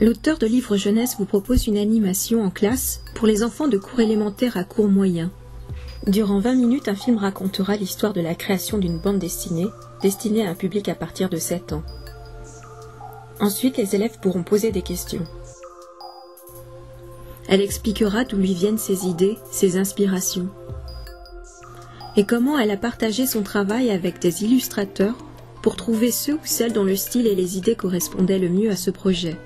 L'auteur de livres jeunesse vous propose une animation en classe pour les enfants de cours élémentaire à cours moyen. Durant 20 minutes, un film racontera l'histoire de la création d'une bande destinée à un public à partir de 7 ans. Ensuite, les élèves pourront poser des questions. Elle expliquera d'où lui viennent ses idées, ses inspirations, et comment elle a partagé son travail avec des illustrateurs pour trouver ceux ou celles dont le style et les idées correspondaient le mieux à ce projet.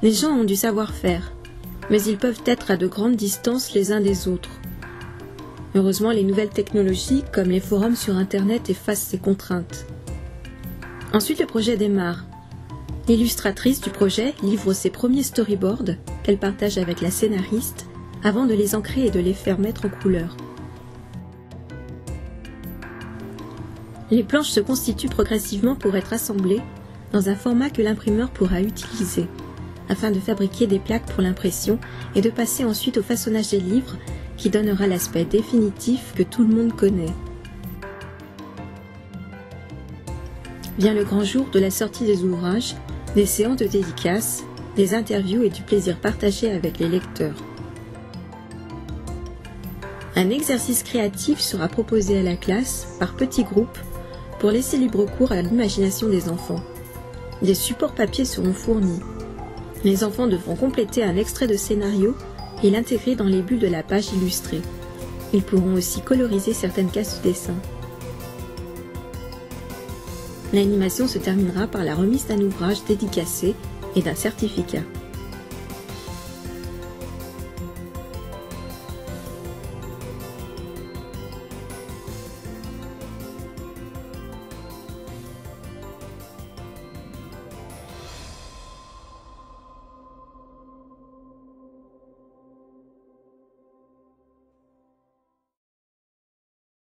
Les gens ont du savoir-faire, mais ils peuvent être à de grandes distances les uns des autres. Heureusement, les nouvelles technologies, comme les forums sur Internet, effacent ces contraintes. Ensuite, le projet démarre. L'illustratrice du projet livre ses premiers storyboards qu'elle partage avec la scénariste avant de les ancrer et de les faire mettre en couleur. Les planches se constituent progressivement pour être assemblées dans un format que l'imprimeur pourra utiliser, afin de fabriquer des plaques pour l'impression et de passer ensuite au façonnage des livres qui donnera l'aspect définitif que tout le monde connaît. Vient le grand jour de la sortie des ouvrages, des séances de dédicaces, des interviews et du plaisir partagé avec les lecteurs. Un exercice créatif sera proposé à la classe par petits groupes pour laisser libre cours à l'imagination des enfants. Des supports papier seront fournis. Les enfants devront compléter un extrait de scénario et l'intégrer dans les bulles de la page illustrée. Ils pourront aussi coloriser certaines cases du dessin. L'animation se terminera par la remise d'un ouvrage dédicacé et d'un certificat.